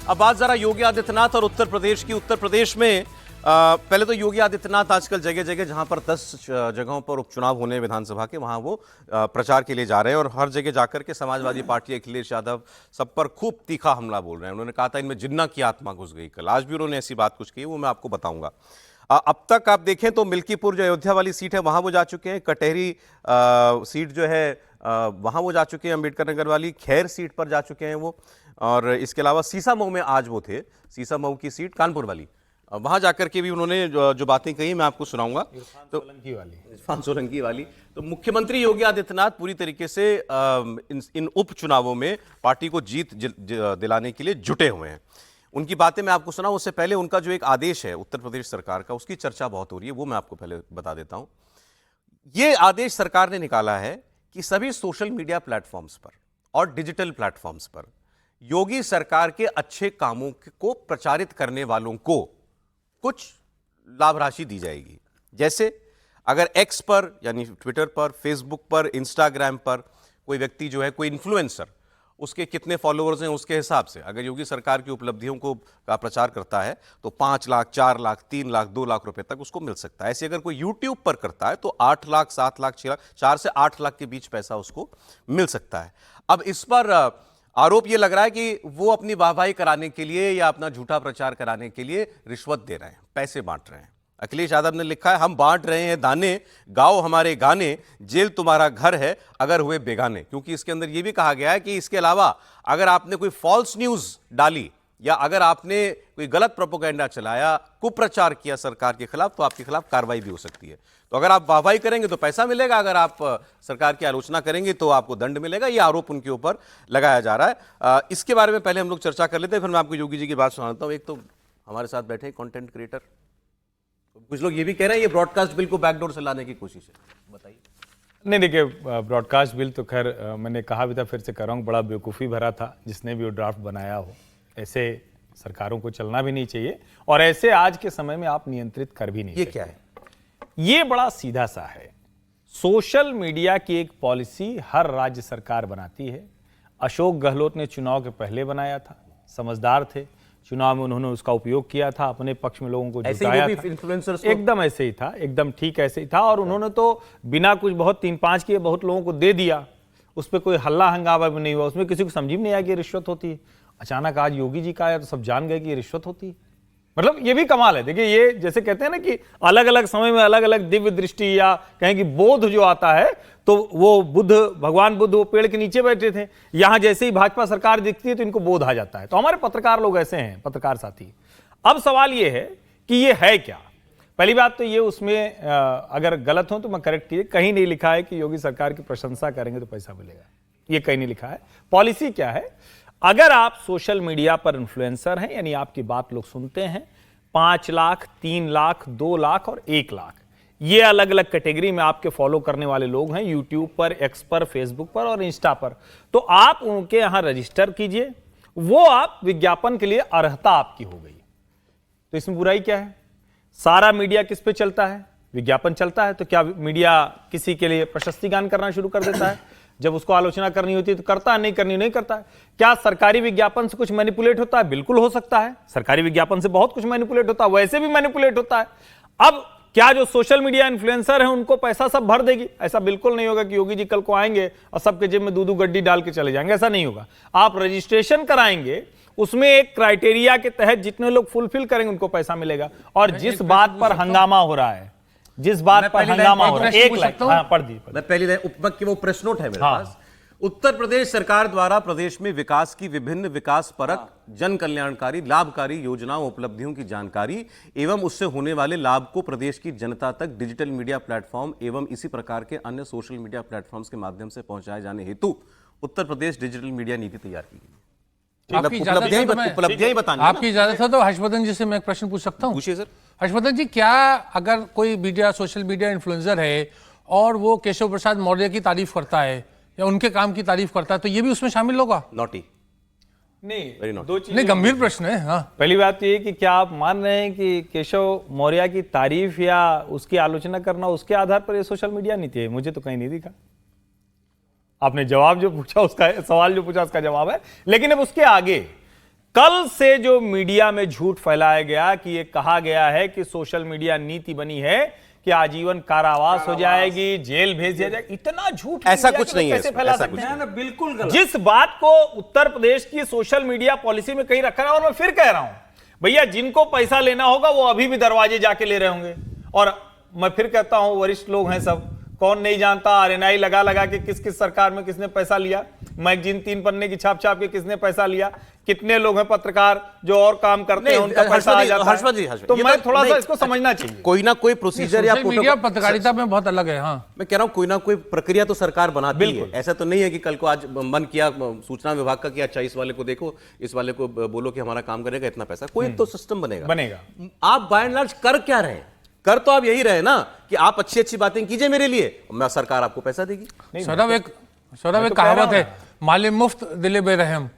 अब बात जरा योगी आदित्यनाथ और उत्तर प्रदेश की। उत्तर प्रदेश में पहले तो योगी आदित्यनाथ आजकल जगह जगह जहां पर 10 जगहों पर उपचुनाव होने विधानसभा के, वहां वो प्रचार के लिए जा रहे हैं और हर जगह जाकर के समाजवादी पार्टी, अखिलेश यादव सब पर खूब तीखा हमला बोल रहे हैं। उन्होंने कहा था इनमें जिन्ना की आत्मा घुस गई। कल आज भी उन्होंने ऐसी बात कुछ कही, वो मैं आपको बताऊंगा। अब तक आप देखें तो मिल्कीपुर जो अयोध्या वाली सीट है वहां वो जा चुके हैं, कटहरी सीट जो है वहां वो जा चुके हैं, अंबेडकर नगर वाली खैर सीट पर जा चुके हैं वो, और इसके अलावा सीसामऊ में आज वो थे, सीसामऊ की सीट कानपुर वाली, वहां जाकर के भी उन्होंने जो बातें कही मैं आपको सुनाऊंगा। तो इरफान सोलंकी वाली तो मुख्यमंत्री योगी आदित्यनाथ पूरी तरीके से इन उपचुनावों में पार्टी को जीत दिलाने के लिए जुटे हुए हैं। उनकी बातें मैं आपको सुनाऊं उससे पहले उनका जो एक आदेश है उत्तर प्रदेश सरकार का, उसकी चर्चा बहुत हो रही है, वो मैं आपको पहले बता देता हूं। ये आदेश सरकार ने निकाला है कि सभी सोशल मीडिया प्लेटफॉर्म्स पर और डिजिटल प्लेटफॉर्म्स पर योगी सरकार के अच्छे कामों को प्रचारित करने वालों को कुछ लाभ राशि दी जाएगी। जैसे अगर एक्स पर यानी ट्विटर पर, फेसबुक पर, इंस्टाग्राम पर कोई व्यक्ति जो है, कोई इन्फ्लुएंसर, उसके कितने फॉलोअर्स हैं उसके हिसाब से अगर योगी सरकार की उपलब्धियों का प्रचार करता है तो 5 लाख, 4 लाख, 3 लाख, 2 लाख रुपए तक उसको मिल सकता है। ऐसे अगर कोई यूट्यूब पर करता है तो 8 लाख, 7 लाख, 6 लाख, 4 से 8 लाख के बीच पैसा उसको मिल सकता है। अब इस पर आरोप यह लग रहा है कि वो अपनी वाहवाही कराने के लिए या अपना झूठा प्रचार कराने के लिए रिश्वत दे रहे हैं, पैसे बांट रहे हैं। अखिलेश यादव ने लिखा है, हम बांट रहे हैं दाने, गाओ हमारे गाने, जेल तुम्हारा घर है अगर हुए बेगाने। क्योंकि इसके अंदर यह भी कहा गया है कि इसके अलावा अगर आपने कोई फॉल्स न्यूज डाली या अगर आपने कोई गलत प्रोपेगेंडा चलाया, कुप्रचार किया सरकार के खिलाफ, तो आपके खिलाफ कार्रवाई भी हो सकती है। तो अगर आप वाहवाही करेंगे तो पैसा मिलेगा, अगर आप सरकार की आलोचना करेंगे तो आपको दंड मिलेगा। यह आरोप उनके ऊपर लगाया जा रहा है। इसके बारे में पहले हम लोग चर्चा कर लेते हैं, फिर मैं आपको योगी जी की बात सुनाता हूं। एक तो हमारे साथ बैठे कंटेंट क्रिएटर, कुछ लोग ये भी कह रहे हैं ये ब्रॉडकास्ट बिल को बैकडोर से लाने की कोशिश है, बताइए। नहीं देखिए, ब्रॉडकास्ट बिल तो खैर मैंने कहा भी था, फिर से कर रहा हूँ, बड़ा बेवकूफ़ी भरा था जिसने भी वो ड्राफ्ट बनाया हो। ऐसे सरकारों को चलना भी नहीं चाहिए और ऐसे आज के समय में आप नियंत्रित कर भी नहीं सकते। ये क्या है? ये बड़ा सीधा सा है। सोशल मीडिया की एक पॉलिसी हर राज्य सरकार बनाती है। अशोक गहलोत ने चुनाव के पहले बनाया था, समझदार थे, चुनाव में उन्होंने उसका उपयोग किया था, अपने पक्ष में लोगों को जुटाया था, एकदम ऐसे ही था, एकदम ठीक ऐसे ही था। और उन्होंने तो बिना कुछ बहुत 3-5 किए बहुत लोगों को दे दिया, उस पर कोई हल्ला हंगामा भी नहीं हुआ, उसमें किसी को समझ में नहीं आया कि रिश्वत होती है। अचानक आज योगी जी का आया तो सब जान गए कि रिश्वत होती है। मतलब ये भी कमाल है। देखिए, ये जैसे कहते हैं ना कि अलग अलग समय में अलग अलग दिव्य दृष्टि या कहें कि बोध जो आता है, तो वो बुद्ध, भगवान बुद्ध वो पेड़ के नीचे बैठे थे, यहां जैसे ही भाजपा सरकार दिखती है तो इनको बोध आ जाता है। तो हमारे पत्रकार लोग ऐसे हैं, पत्रकार साथी। अब सवाल ये है कि ये है क्या। पहली बात तो ये, उसमें अगर गलत हो तो मैं करेक्ट कीजिए, कहीं नहीं लिखा है कि योगी सरकार की प्रशंसा करेंगे तो पैसा मिलेगा, ये कहीं नहीं लिखा है। पॉलिसी क्या है, अगर आप सोशल मीडिया पर इन्फ्लुएंसर हैं, यानी आपकी बात लोग सुनते हैं, 5 लाख, 3 लाख, 2 लाख और 1 लाख, ये अलग अलग कैटेगरी में आपके फॉलो करने वाले लोग हैं यूट्यूब पर, एक्स पर, फेसबुक पर और इंस्टा पर, तो आप उनके यहां रजिस्टर कीजिए। वो आप विज्ञापन के लिए अर्हता आपकी हो गई। तो इसमें बुराई क्या है? सारा मीडिया किस पे चलता है? विज्ञापन चलता है। तो क्या मीडिया किसी के लिए प्रशस्ति गान करना शुरू कर देता है? जब उसको आलोचना करनी होती है तो करता है, नहीं करनी नहीं करता है। क्या सरकारी विज्ञापन से कुछ मैनिपुलेट होता है? बिल्कुल हो सकता है, सरकारी विज्ञापन से बहुत कुछ मैनिपुलेट होता है, वैसे भी मैनिपुलेट होता है। अब क्या जो सोशल मीडिया इन्फ्लुएंसर हैं उनको पैसा सब भर देगी? ऐसा बिल्कुल नहीं होगा कि योगी जी कल को आएंगे और सबके जेब में 2-2 गड्डी डाल के चले जाएंगे, ऐसा नहीं होगा। आप रजिस्ट्रेशन कराएंगे, उसमें एक क्राइटेरिया के तहत जितने लोग फुलफिल करेंगे उनको पैसा मिलेगा। और जिस बात पर हंगामा हो रहा है, जिस बात पर हंगामा हो रहा है, एक लाइन पढ़ दी। मैं पहली लाइन उपमक की वो प्रेस नोट है मेरे पास। उत्तर प्रदेश सरकार द्वारा प्रदेश में विकास की विभिन्न विकास परक, जन कल्याणकारी, लाभकारी योजनाओं, उपलब्धियों की जानकारी एवं उससे होने वाले लाभ को प्रदेश की जनता तक डिजिटल मीडिया प्लेटफॉर्म एवं इसी प्रकार के अन्य सोशल मीडिया प्लेटफॉर्म्स के माध्यम से पहुंचाए जाने हेतु उत्तर प्रदेश डिजिटल मीडिया नीति तैयार की गई। उपलब्धियां बतानी। आपकी इजाजत है तो हर्षवर्धन जी से मैं एक प्रश्न पूछ सकता हूं? पूछिए सर। हर्षवर्धन जी, क्या अगर कोई मीडिया, सोशल मीडिया इन्फ्लुएंसर है और वो केशव प्रसाद मौर्य की तारीफ करता है या उनके काम की तारीफ करता है, तो ये भी उसमें शामिल होगा? नॉटी नहीं, दो चीजें नहीं, गंभीर प्रश्न है। हाँ, पहली बात ये कि क्या आप मान रहे हैं कि केशव मौर्य की तारीफ या उसकी आलोचना करना उसके आधार पर ये सोशल मीडिया नीति है? मुझे तो कहीं नहीं दिखा। आपने जवाब जो पूछा उसका, सवाल जो पूछा उसका जवाब है। लेकिन अब उसके आगे कल से जो मीडिया में झूठ फैलाया गया कि ये कहा गया है कि सोशल मीडिया नीति बनी है कि आजीवन कारावास हो जाएगी, जेल भेज दिया जाएगा, इतना झूठ ऐसा मीडिया कुछ के नहीं है कैसे इसमें, फैला ऐसा सकते कुछ हैं? ना, बिल्कुल गलत। जिस बात को उत्तर प्रदेश की सोशल मीडिया पॉलिसी में कहीं रखा है, और मैं फिर कह रहा हूं भैया, जिनको पैसा लेना होगा वो अभी भी दरवाजे जाके ले रहे होंगे। और मैं फिर कहता हूं, वरिष्ठ लोग हैं सब, कौन नहीं जानता आरएनआई लगा लगा के किस किस सरकार में किसने पैसा लिया, मैगजीन 3 पन्ने की छाप छाप के किसने पैसा लिया, कितने लोग हैं पत्रकार जो और काम करते हैं उनका पैसा आ जाता है। तो मैं थोड़ा सा इसको समझना चाहिए। कोई ना कोई प्रोसीजर या सोशल मीडिया पत्रकारिता में बहुत अलग है। हाँ, मैं कह रहा हूं कोई ना कोई प्रक्रिया तो सरकार बनाती है। ऐसा तो नहीं है कि कल को आज मन किया सूचना विभाग का कि अच्छा इस वाले को देखो, इस वाले को बोलो कि हमारा काम करेगा इतना पैसा, कोई तो सिस्टम बनेगा। आप बाय एंड लार्ज कर क्या रहे? कर तो आप यही रहे ना कि आप अच्छी अच्छी बातें कीजिए मेरे लिए, मैं सरकार आपको पैसा देगी। सौरभ एक कहावत है, माले मुफ्त दिले बेरहम।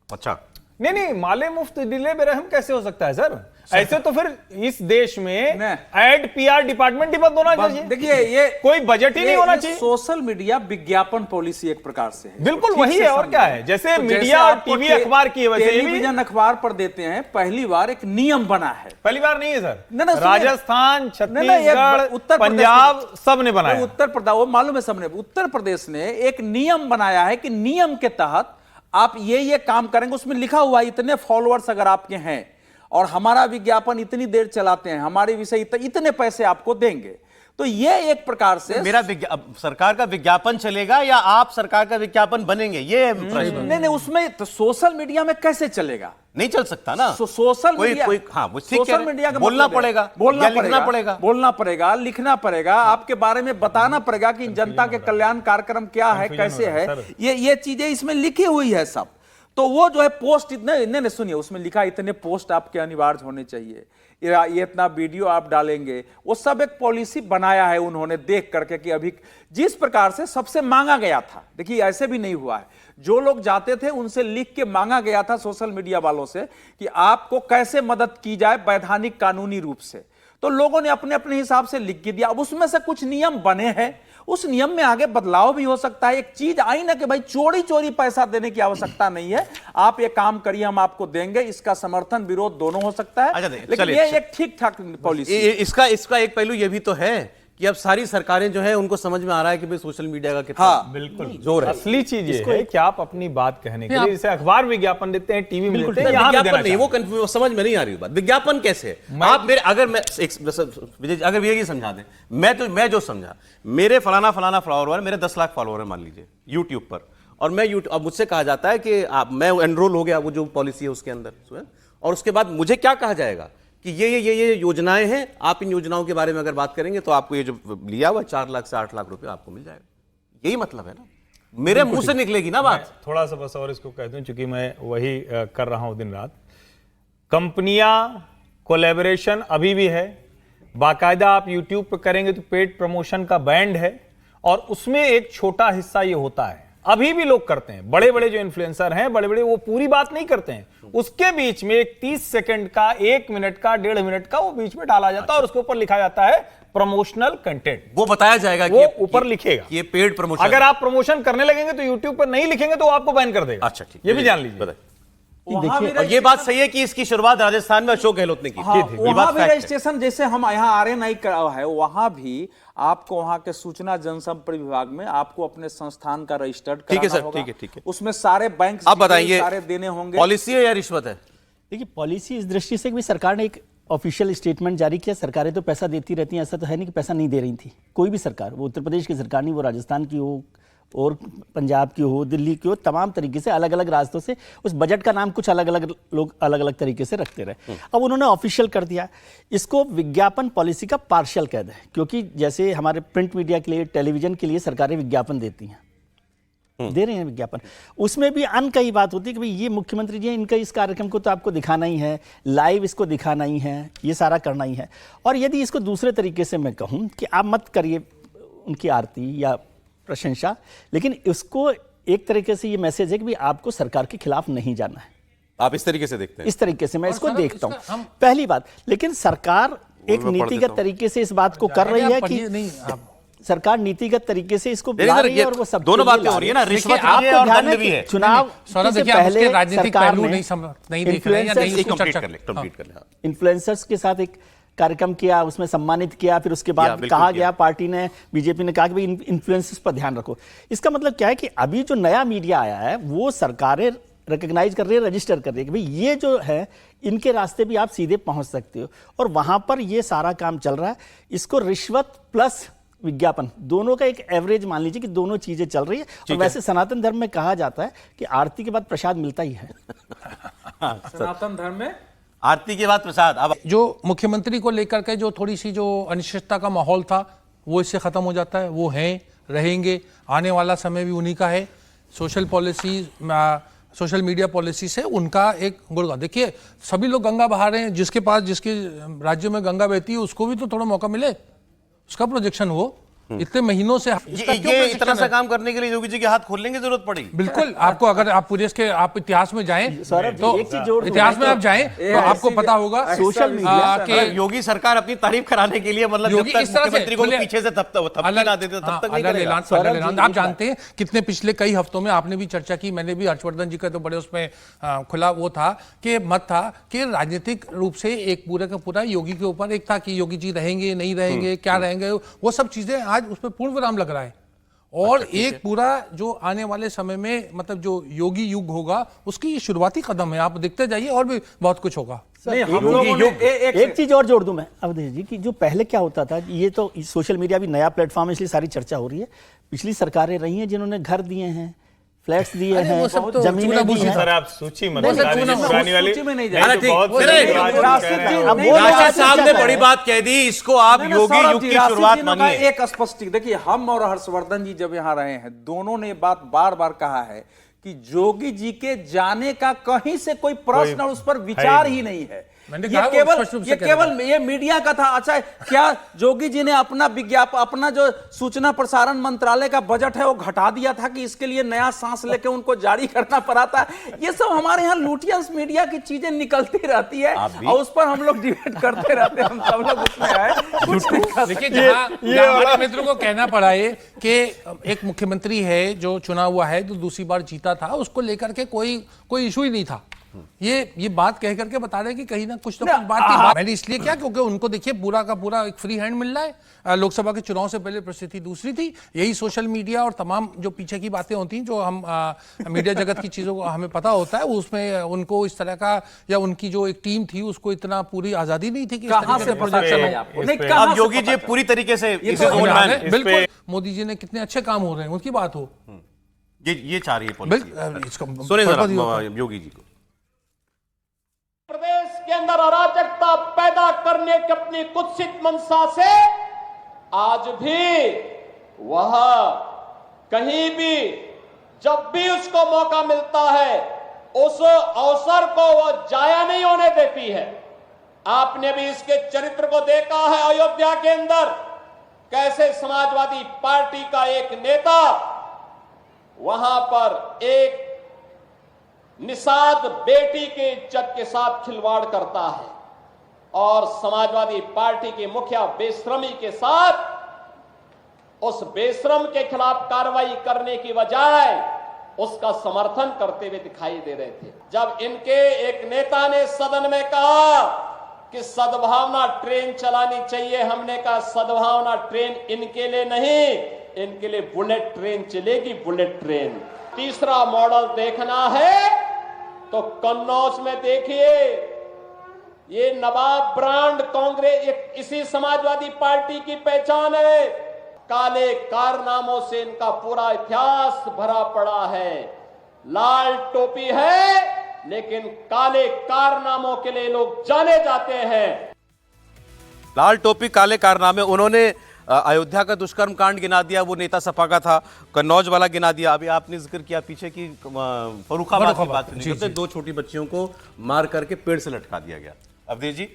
अच्छा, नहीं, माले मुफ्त दिले बेरहम कैसे हो सकता है सर? ऐसे तो फिर इस देश में एड पीआर डिपार्टमेंट ही बंद होना चाहिए। देखिए, ये कोई बजट ही नहीं होना चाहिए। सोशल मीडिया विज्ञापन पॉलिसी एक प्रकार से है, बिल्कुल वही है। और क्या है, जैसे मीडिया और टीवी अखबार की वजह से टेलीविजन अखबार पर देते हैं, पहली बार एक नियम बना है। पहली बार नहीं है सर, नहीं, राजस्थान, छत्तीसगढ़, पंजाब सब ने बनाया। उत्तर प्रदेश, वो मालूम है सबने, उत्तर प्रदेश ने एक नियम बनाया है कि नियम के तहत आप ये काम करेंगे, उसमें लिखा हुआ है इतने फॉलोअर्स अगर आपके हैं और हमारा विज्ञापन इतनी देर चलाते हैं, हमारे विषय इतने पैसे आपको देंगे। तो ये एक प्रकार से मेरा सरकार का विज्ञापन चलेगा या आप सरकार का विज्ञापन बनेंगे, ये प्रश्न। नहीं, उसमें तो सोशल मीडिया में कैसे चलेगा? नहीं चल सकता ना। सोशल मीडिया, सोशल मीडिया का बोलना पड़ेगा, बोलना पड़ेगा, लिखना पड़ेगा, आपके बारे में बताना पड़ेगा कि जनता के कल्याण कार्यक्रम क्या है, कैसे है, ये चीजें इसमें लिखी हुई है सब। तो वो जो है पोस्ट इतने सुनिए, उसमें लिखा इतने पोस्ट आपके अनिवार्य होने चाहिए, ये इतना वीडियो आप डालेंगे, वो सब एक पॉलिसी बनाया है उन्होंने देख करके कि अभी जिस प्रकार से सबसे मांगा गया था। देखिए, ऐसे भी नहीं हुआ है, जो लोग जाते थे उनसे लिख के मांगा गया था सोशल मीडिया वालों से कि आपको कैसे मदद की जाए वैधानिक कानूनी रूप से, तो लोगों ने अपने अपने हिसाब से लिख के दिया। अब उसमें से कुछ नियम बने हैं, उस नियम में आगे बदलाव भी हो सकता है। एक चीज आई ना कि भाई चोरी पैसा देने की आवश्यकता नहीं है, आप ये काम करिए, हम आपको देंगे, इसका समर्थन विरोध दोनों हो सकता है। लेकिन ये एक ठीक ठाक पॉलिसी। इसका एक पहलू ये भी तो है कि अब सारी सरकारें जो है उनको समझ में आ रहा है कि भाई सोशल मीडिया का कितना बिल्कुल जोर है। असली चीज ये है कि आप अपनी बात कहने के लिए जैसे अखबार विज्ञापन देते हैं, टीवी में देते हैं, यहाँ विज्ञापन नहीं, वो समझ में नहीं आ रही बात। विज्ञापन कैसे है? आप मेरे अगर विजय जी समझा दें, मैं जो समझा, मेरे फलाना फॉलोअर, मेरे 10 लाख फॉलोअर है मान लीजिए यूट्यूब पर, और मैं अब मुझसे कहा जाता है कि मैं एनरोल हो गया वो जो पॉलिसी है उसके अंदर, और उसके बाद मुझे क्या कहा जाएगा कि ये योजनाएं हैं, आप इन योजनाओं के बारे में अगर बात करेंगे तो आपको ये जो लिया हुआ 4 लाख से 8 लाख रुपए आपको मिल जाएगा। यही मतलब है ना, मेरे मुंह से निकलेगी ना बात। थोड़ा सा बस और इसको कह दूं, चूंकि मैं वही कर रहा हूं दिन रात। कंपनियां कोलैबोरेशन अभी भी है, बाकायदा आप यूट्यूब पे करेंगे तो पेड प्रमोशन का बैंड है, और उसमें एक छोटा हिस्सा ये होता है, अभी भी लोग करते हैं, बड़े बड़े जो इन्फ्लुएंसर हैं, बड़े बड़े, वो पूरी बात नहीं करते हैं, उसके बीच में एक 30 सेकंड का, 1 मिनट का, 1.5 मिनट का वो बीच में डाला जाता है, और उसके ऊपर लिखा जाता है प्रमोशनल कंटेंट। वो बताया जाएगा, वो ऊपर लिखेगा ये पेड प्रमोशन। अगर आप प्रमोशन करने लगेंगे तो यूट्यूब पर नहीं लिखेंगे तो वो आपको बैन कर देगा। अच्छा, ठीक, ये भी जान लीजिए। और ये बात सही है कि इसकी शुरुआत राजस्थान में अशोक गहलोत ने की थी। वहां भी रजिस्ट्रेशन जैसे हम यहाँ आरएनआई करा है, वहां भी आपको वहां के सूचना जनसंपर्क विभाग में आपको अपने संस्थान का रजिस्टर्ड कराना होगा। ठीक है सर, ठीक है। उसमें सारे बैंक आप बताइए, सारे देने होंगे। पॉलिसी है या रिश्वत है? देखिए, पॉलिसी इस दृष्टि से कि सरकार ने एक ऑफिशियल स्टेटमेंट जारी किया। सरकारें तो पैसा देती रहती हैं, ऐसा तो है नहीं कि पैसा नहीं दे रही थी कोई भी सरकार, वो उत्तर प्रदेश की सरकार नहीं, वो राजस्थान की हो और पंजाब की हो, दिल्ली की हो, तमाम तरीके से अलग अलग रास्तों से उस बजट का नाम कुछ अलग अलग लोग अलग अलग तरीके से रखते रहे। अब उन्होंने ऑफिशियल कर दिया। इसको विज्ञापन पॉलिसी का पार्शियल कैद है, क्योंकि जैसे हमारे प्रिंट मीडिया के लिए, टेलीविजन के लिए सरकारें विज्ञापन देती हैं, दे रहे हैं विज्ञापन, उसमें भी अन का ही बात होती है कि भाई ये मुख्यमंत्री जी इनका इस कार्यक्रम को तो आपको दिखाना ही है, लाइव इसको दिखाना ही है, ये सारा करना ही है। और यदि इसको दूसरे तरीके से मैं कहूँ कि आप मत करिए उनकी आरती या प्रशंसा, लेकिन इसको एक तरीके से ये मैसेज है कि भाई आपको सरकार के खिलाफ नहीं जाना है। आप इस तरीके से देखते हैं? इस तरीके से मैं इसको देखता हूँ, पहली बात। लेकिन सरकार एक नीतिगत तरीके से इस बात को कर रही है कि सरकार नीतिगत तरीके से इसको लेकिन ला सर, रही है ये और वो सब दोनों बातें हो रही है ना, रिश्वत भी है आपको और ध्यान दंड है भी कि है। चुनाव सौरभ से देखिए, आप उसके पहले राजनीतिक सरकार पहलू ने नहीं देख रहे हैं या नहीं influencers- उसको कंप्लीट चर्चा कर ले, कंप्लीट कर ले, हाँ। इन्फ्लुएंसर्स के साथ एक कार्यक्रम किया, उसमें सम्मानित किया, फिर उसके बाद बिल्कुल कहा किया। गया, पार्टी ने, बीजेपी ने कहा कि भाई इन्फ्लुएंसर्स पर ध्यान रखो। इसका मतलब क्या है कि अभी जो नया मीडिया आया है वो सरकारें रिकॉग्नाइज कर रही है, रजिस्टर कर रही है कि भाई ये जो है इनके रास्ते भी आप सीधे पहुंच सकते हो, और वहां पर ये सारा काम चल रहा है। इसको रिश्वत प्लस विज्ञापन दोनों का एक एवरेज मान लीजिए कि दोनों चीजें चल रही है। और वैसे सनातन धर्म में कहा जाता है कि आरती के बाद प्रसाद मिलता ही है। सनातन धर्म में आरती के बाद प्रसाद। अब जो मुख्यमंत्री को लेकर के जो थोड़ी सी जो अनिश्चितता का माहौल था वो इससे खत्म हो जाता है। वो हैं, रहेंगे, आने वाला समय भी उन्हीं का है। Social policy, social media policy से उनका एक गुणगान। देखिए, सभी लोग गंगा बहा रहे हैं, जिसके पास जिसके राज्य में गंगा बहती है उसको भी तो थोड़ा मौका मिले, उसका प्रोजेक्शन हो। इतने महीनों से इसका क्यों ये projection इतना सा है? काम करने के लिए योगी जी के हाथ खोलने की जरूरत पड़ी। बिल्कुल, आपको अगर आप पूरे इसके आप इतिहास में जाएं सौरभ जी, तो एक चीज जोड़ दूं। इतिहास में आप जाएं तो आपको पता होगा सोशल मीडिया कि योगी सरकार अपनी तारीफ कराने के लिए, मतलब जब योगी तक इस तरह से मुख्यमंत्री को खुले- पीछे से थपकी ना देते तब तक नहीं अलग करेगा। ऐलान, सौरभ अलग जी, ऐलान। आप एक जानते हैं कितने पिछले कई हफ्तों में आपने भी चर्चा की, मैंने भी, हर्षवर्धन जी का तो बड़े उसमें खुला वो था कि मत था कि राजनीतिक रूप से एक पूरे का पूरा योगी के ऊपर एक था कि योगी जी रहेंगे नहीं रहेंगे, क्या रहेंगे, वो सब चीजें आज उसमें पूर्ण विराम लग रहा है। और एक पूरा जो आने वाले समय में मतलब जो योगी युग होगा उसकी शुरुआती कदम है। आप देखते जाइए और भी बहुत कुछ होगा। नहीं, हम लोगों ने एक चीज और जोड़ दूं मैं अवधेश जी की, जो पहले क्या होता था, ये तो सोशल मीडिया भी नया प्लेटफॉर्म है इसलिए सारी चर्चा हो रही है। पिछली सरकारें रही हैं जिन्होंने घर दिए हैं, फ्लैट्स दिए अरे वो सब हैं, तो जमीनें दी चूना-भूसी हैं। सर आप सूची मत नहीं, बताइए, चूना- पुरानी वाली सूची में नहीं ये जाए। तो ठीक, बहुत फिर बड़ी एक- बात राशिद कह रहे जी, हैं। अब नहीं, वो राशिद राशिद साहब ने साहब बड़ी बात कह दी, इसको आप नहीं, नहीं, योगी सौरभ युग जी, की राशिद शुरुआत जी ने कहा मानिए। एक स्पष्ट, देखिए हम और हर्षवर्धन जी जब यहाँ रहे हैं, दोनों ने बात बार बार कहा है कि योगी जी के जाने का कहीं से कोई प्रश्न और उस पर विचार ही नहीं है। मैंने ये कहा वो केवल स्पष्ट रूप से ये कह रहा केवल ये मीडिया का था। अच्छा, क्या योगी जी ने अपना विज्ञापन, अपना जो सूचना प्रसारण मंत्रालय का बजट है वो घटा दिया था कि इसके लिए नया सांस लेके उनको जारी करना पड़ा था? ये सब हमारे यहाँ लूटियंस मीडिया की चीजें निकलती रहती है और उस पर हम लोग डिबेट करते रहते हैं। हम सब लोग उसमें आए कुछ नहीं कर देखिए, जहां हमारे मित्रों को कहना पड़ा है कि एक मुख्यमंत्री है जो चुना हुआ है, जो दूसरी बार जीता था, उसको लेकर के कोई इशू ही नहीं था। ये बात कह करके बता रहे हैं कि कहीं ना कुछ तो कुछ बात थी। मैंने इसलिए क्या, क्योंकि उनको देखिए पूरा का पूरा एक फ्री हैंड मिल रहा है। लोकसभा के चुनाव से पहले परिस्थिति दूसरी थी। यही सोशल मीडिया और तमाम जो पीछे की बातें होती हैं, जो हम मीडिया जगत की चीजों को हमें पता होता है, उसमें उनको इस तरह का, या उनकी जो एक टीम थी उसको इतना पूरी आजादी नहीं थी कि इस कहां तरीके से से प्रोजेक्शन पता हो। चला आपको? इस नहीं, पे- कहां अब से योगी पता जी चला? पूरी तरीके से ये इसे तो जोड़ ध्यान रहे है, हैं। बिल्कुल मोदी जी ने कितने अच्छे काम हो रहे हैं उनकी बात हो। ये चाह रही है पॉलिसी। इसको सुनिए purpose ही जरा होता है। योगी जी को। प्रदेश के अंदर अराजकता पैदा करने की अपनी कुत्सित मंशा से आज भी वह कहीं भी जब भी उसको मौका मिलता है उस अवसर को वह जाया नहीं होने देती है। आपने भी इसके चरित्र को देखा है अयोध्या के अंदर, कैसे समाजवादी पार्टी का एक नेता वहां पर एक निषाद बेटी के इज्जत के साथ खिलवाड़ करता है और समाजवादी पार्टी के मुखिया बेशर्मी के साथ उस बेशरम के खिलाफ कार्रवाई करने की बजाय उसका समर्थन करते हुए दिखाई दे रहे थे। जब इनके एक नेता ने सदन में कहा कि सद्भावना ट्रेन चलानी चाहिए, हमने कहा सद्भावना ट्रेन इनके लिए नहीं, इनके लिए बुलेट ट्रेन चलेगी, बुलेट ट्रेन। तीसरा मॉडल देखना है तो कन्नौज में देखिए, ये नवाब ब्रांड कांग्रेस इसी समाजवादी पार्टी की पहचान है। काले कारनामों से इनका पूरा इतिहास भरा पड़ा है। लाल टोपी है लेकिन काले कारनामों के लिए लोग जाने जाते हैं। लाल टोपी काले कारनामे, उन्होंने अयोध्या का दुष्कर्म कांड गिना दिया, वो नेता सपा का था। कन्नौज वाला गिना दिया। अभी आपने जिक्र किया पीछे की फर्रुखाबाद की बात नहीं करते, 2 छोटी बच्चियों को मार करके पेड़ से लटका दिया गया। अवधेश जी,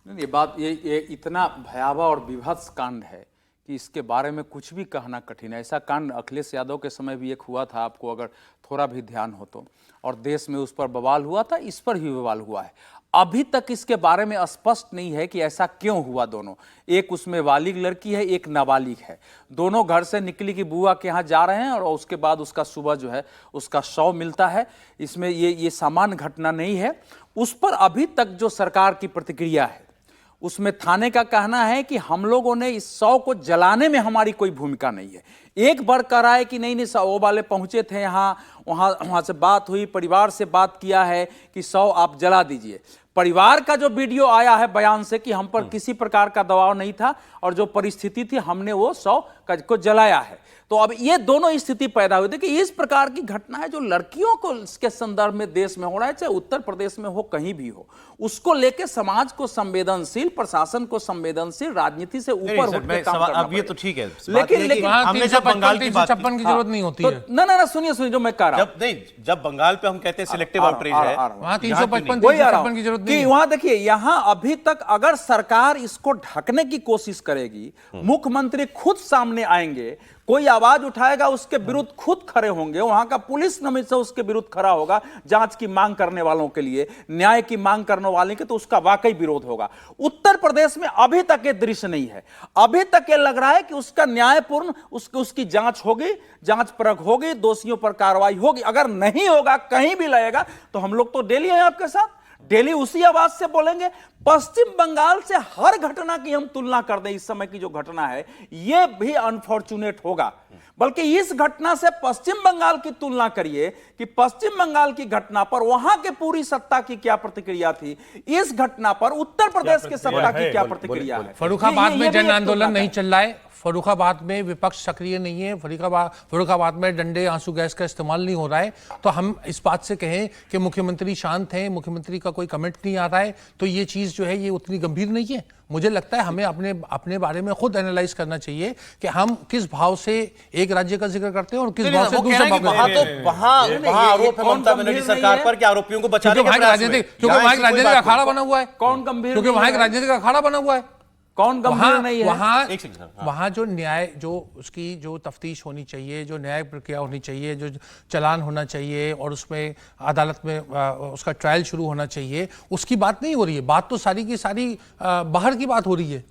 नहीं, ये बात ये इतना भयावह और विभत्स कांड है कि इसके बारे में कुछ भी कहना कठिन है। ऐसा कांड अखिलेश यादव के समय भी एक हुआ था, आपको अगर थोड़ा भी ध्यान हो तो, और देश में उस पर बवाल हुआ था, इस पर भी बवाल हुआ है। अभी तक इसके बारे में स्पष्ट नहीं है कि ऐसा क्यों हुआ। दोनों, एक उसमें बालिग लड़की है, एक नाबालिग है। दोनों घर से निकली कि बुआ के यहाँ जा रहे हैं और उसके बाद उसका सुबह जो है उसका शव मिलता है। इसमें ये सामान्य घटना नहीं है। उस पर अभी तक जो सरकार की प्रतिक्रिया है, उसमें थाने का कहना है कि हम लोगों ने इस शव को जलाने में हमारी कोई भूमिका नहीं है। एक बार कह रहा है कि नहीं शव वाले पहुंचे थे यहाँ, वहां से बात हुई, परिवार से बात किया है कि शव आप जला दीजिए। परिवार का जो वीडियो आया है बयान से कि हम पर किसी प्रकार का दबाव नहीं था और जो परिस्थिति थी हमने वो शव को जलाया है। तो अब ये दोनों स्थिति पैदा हुई। देखिए, इस प्रकार की घटना है जो लड़कियों को इसके संदर्भ में देश में हो रहा है, चाहे उत्तर प्रदेश में हो, कहीं भी हो, उसको लेके समाज को संवेदनशील, प्रशासन को संवेदनशील, राजनीति से ऊपर उठ के काम करना अब ये तो ठीक है, लेकिन हमने जब बंगाल की बात 356 की जरूरत नहीं होती है। ना सुनिए जो मैं कह रहा हूं, जब बंगाल पे हम कहते हैं सिलेक्टिव आउटरीच है, वहां 355 की जरूरत नहीं कि है। वहां देखिए, यहां अभी तक अगर सरकार इसको ढकने की कोशिश करेगी, मुख्यमंत्री खुद सामने आएंगे, कोई आवाज उठाएगा उसके विरुद्ध खुद खड़े होंगे, वहां का पुलिस हमेशा उसके विरुद्ध खड़ा होगा, जांच की मांग करने वालों के लिए, न्याय की मांग करने वाले के, तो उसका वाकई विरोध होगा। उत्तर प्रदेश में अभी तक ये दृश्य नहीं है। अभी तक ये लग रहा है कि उसका न्यायपूर्ण उसकी जांच होगी, जांच परख होगी, दोषियों पर कार्रवाई होगी। अगर नहीं होगा, कहीं भी लगेगा, तो हम लोग तो डेली हैं आपके साथ, डेली उसी आवाज से बोलेंगे। पश्चिम बंगाल से हर घटना की हम तुलना कर दें, इस समय की जो घटना है यह भी अनफॉर्चुनेट होगा, बल्कि इस घटना से पश्चिम बंगाल की तुलना करिए कि पश्चिम बंगाल की घटना पर वहां के पूरी सत्ता की क्या प्रतिक्रिया थी, इस घटना पर उत्तर प्रदेश के सत्ता की क्या प्रतिक्रिया है। फर्रुखाबाद में जन एक आंदोलन तुलना नहीं है। चल रहा है, फर्रुखाबाद में विपक्ष सक्रिय नहीं है, फर्रुखाबाद में डंडे, आंसू गैस का इस्तेमाल नहीं हो रहा है। तो हम इस बात से कहें कि मुख्यमंत्री शांत हैं, मुख्यमंत्री का कोई कमेंट नहीं आ रहा है, तो ये चीज जो है ये उतनी गंभीर नहीं है। मुझे लगता है हमें अपने बारे में खुद एनालाइज करना चाहिए कि हम किस भाव से एक राज्य का जिक्र करते हैं और किस भाव से दूसरे भाव वहां आरोप है ममता बनर्जी सरकार पर कि आरोपियों को बचाने के प्रयास में, क्योंकि वहां एक राजनीतिक अखाड़ा बना हुआ है। कौन गंभीर? क्योंकि वहां एक राजनीतिक अखाड़ा बना हुआ है। कौन गंभीर नहीं है? वहां जो न्याय, जो उसकी जो तफ्तीश होनी चाहिए, जो न्याय प्रक्रिया होनी चाहिए, जो चालान होना चाहिए और उसमें अदालत में उसका ट्रायल शुरू होना चाहिए, उसकी बात नहीं हो रही है। बात तो सारी की सारी बाहर की बात हो रही है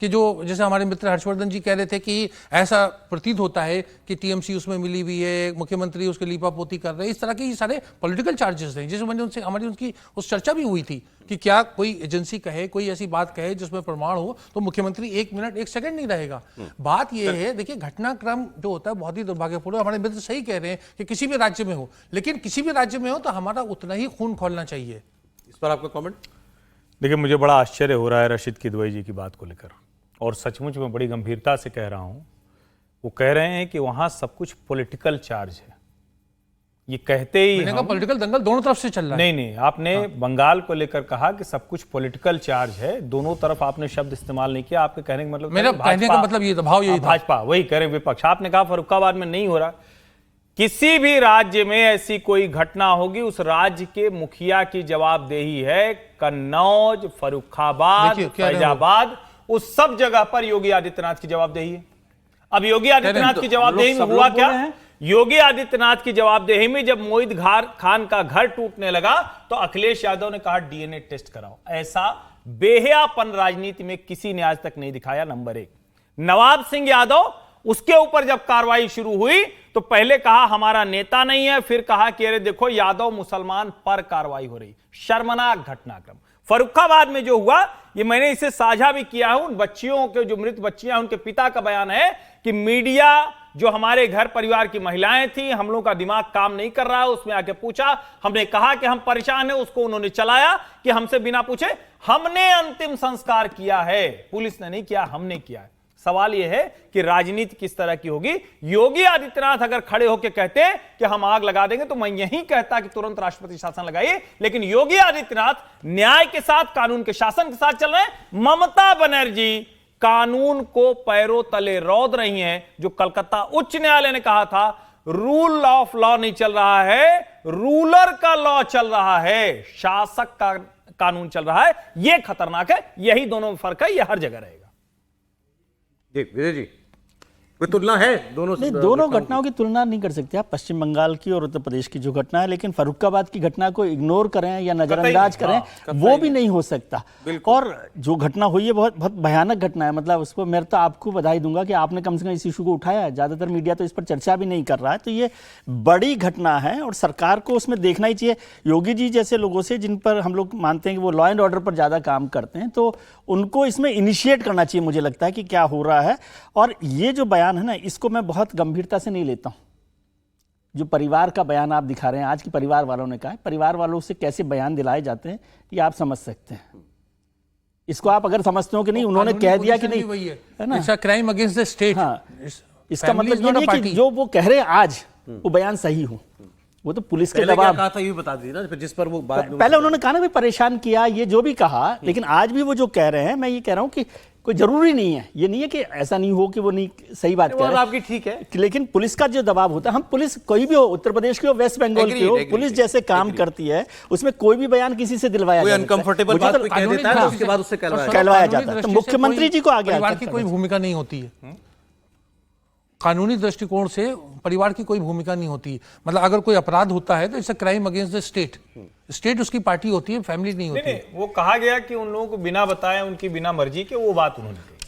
कि जो जैसे हमारे मित्र हर्षवर्धन जी कह रहे थे कि ऐसा प्रतीत होता है कि टीएमसी उसमें मिली हुई है, मुख्यमंत्री उसके लीपापोती कर रहे हैं, इस तरह के सारे पॉलिटिकल चार्जेस हैं। जैसे मैंने उनसे हमारी उनकी उस चर्चा भी हुई थी कि क्या कोई एजेंसी कहे, कोई ऐसी बात कहे जिसमें प्रमाण हो, तो मुख्यमंत्री 1 मिनट 1 सेकंड नहीं रहेगा। बात यह है, देखिए, घटनाक्रम जो होता है बहुत ही दुर्भाग्यपूर्ण। हमारे मित्र सही कह रहे हैं कि किसी भी राज्य में हो, लेकिन किसी भी राज्य में हो तो हमारा उतना ही खून खोलना चाहिए। इस पर आपका कमेंट? देखिए, मुझे बड़ा आश्चर्य हो रहा है रशीद किदवई जी की बात को लेकर, और सचमुच में बड़ी गंभीरता से कह रहा हूं। वो कह रहे हैं कि वहां सब कुछ पॉलिटिकल चार्ज है। ये कहते ही मैंने कहा पॉलिटिकल दंगल दोनों तरफ से चल रहा है। नहीं, आपने बंगाल को लेकर कहा कि सब कुछ पॉलिटिकल चार्ज है, दोनों तरफ आपने शब्द इस्तेमाल नहीं किया। आपके कहने का मतलब, मेरा कहने का मतलब ये था, भाव यही था। भाजपा वही कह रहे, विपक्ष। आपने कहा फर्रुखाबाद में नहीं हो रहा। किसी भी राज्य में ऐसी कोई घटना होगी, उस राज्य के मुखिया की जवाबदेही है। कन्नौज, फर्रुखाबाद, फैजाबाद, उस सब जगह पर योगी आदित्यनाथ की जवाबदेही है। अब योगी आदित्यनाथ की जवाबदेही में हुआ क्या? योगी आदित्यनाथ की जवाबदेही में जब मोहित खान का घर टूटने लगा तो अखिलेश यादव ने कहा डीएनए टेस्ट कराओ। ऐसा बेहयापन राजनीति में किसी ने आज तक नहीं दिखाया। नंबर 1, नवाब सिंह यादव, उसके ऊपर जब कार्रवाई शुरू हुई तो पहले कहा हमारा नेता नहीं है, फिर कहा कि अरे देखो यादव मुसलमान पर कार्रवाई हो रही। शर्मनाक घटनाक्रम। फर्रुखाबाद में जो हुआ, ये मैंने इसे साझा भी किया है, उन बच्चियों के जो मृत बच्चियां, उनके पिता का बयान है कि मीडिया जो हमारे घर परिवार की महिलाएं थी, हम लोग का दिमाग काम नहीं कर रहा है, उसमें आके पूछा, हमने कहा कि हम परेशान हैं, उसको उन्होंने चलाया कि हमसे बिना पूछे हमने अंतिम संस्कार किया है। पुलिस ने नहीं किया, हमने किया है। सवाल यह है कि राजनीति किस तरह की होगी। योगी आदित्यनाथ अगर खड़े होकर कहते कि हम आग लगा देंगे तो मैं यही कहता कि तुरंत राष्ट्रपति शासन लगाइए, लेकिन योगी आदित्यनाथ न्याय के साथ, कानून के शासन के साथ चल रहे हैं। ममता बनर्जी कानून को पैरों तले रौंद रही हैं। जो कलकत्ता उच्च न्यायालय ने कहा था रूल ऑफ लॉ नहीं चल रहा है, रूलर का लॉ चल रहा है, शासक का कानून चल रहा है। यह खतरनाक है। यही दोनों में फर्क है, यह हर जगह रहेगा। जी विजय जी। कोई तुलना है दोनों नहीं, दोनों घटनाओं की तुलना नहीं कर सकते आप, पश्चिम बंगाल की और उत्तर प्रदेश की जो घटना है, लेकिन फर्रुखाबाद की घटना को इग्नोर करें या नजरअंदाज करें वो भी नहीं हो सकता। और जो घटना हुई है बहुत बहुत भयानक घटना है, मतलब उसको मैं तो आपको बधाई दूंगा कि आपने कम से कम इस इशू को उठाया है। ज्यादातर मीडिया तो इस पर चर्चा भी नहीं कर रहा है, तो ये बड़ी घटना है और सरकार को उसमें देखना ही चाहिए। योगी जी जैसे लोगों से, जिन पर हम लोग मानते हैं कि वो लॉ एंड ऑर्डर पर ज्यादा काम करते हैं, तो उनको इसमें इनिशिएट करना चाहिए, मुझे लगता है कि क्या हो रहा है। और ये जो बयान है ना, इसको मैं बहुत गंभीरता से नहीं लेता हूं। जो परिवार का बयान आप दिखा रहे हैं, आज की परिवार वालों ने कहा है, परिवार वालों से कैसे बयान दिलाए जाते हैं ये आप समझ सकते हैं। इसको आप अगर समझते हो कि नहीं, उन्होंने कह दिया कि नहीं, वही है ना, it's a crime against the state. हाँ, इसका मतलब ये नहीं कि जो वो कह रहे हैं आज वो बयान सही हो, वो तो पुलिस के दबाव। कहा था ये भी बता दीजिए ना, फिर जिस पर वो बात पहले उन्होंने कहा ना भी परेशान किया, ये जो भी कहा, लेकिन आज भी वो जो कह रहे हैं, मैं ये कह रहा हूं कि कोई जरूरी नहीं है, ये नहीं है कि ऐसा नहीं हो कि वो नहीं सही बात कह रहे हैं, आपकी ठीक है, लेकिन पुलिस का जो दबाव होता है, हम पुलिस कोई भी हो, उत्तर प्रदेश की हो, वेस्ट बंगाल की हो, पुलिस जैसे काम करती है, उसमें कोई भी बयान किसी से दिलवाया कोई जाता है। अनकंफर्टेबल बात कोई कह देता है तो उसके बाद उससे कहलवाया जाता है, तो मुख्यमंत्री जी को आगे परिवार की कोई भूमिका नहीं होती है। कानूनी दृष्टिकोण से परिवार की कोई भूमिका नहीं होती। मतलब अगर कोई अपराध होता है तो it's a crime against the state. State उसकी पार्टी होती है, फैमिली नहीं होती। नहीं, वो कहा गया कि उन लोगों को बिना बताए, उनकी बिना मर्जी के वो बात उन्होंने कही।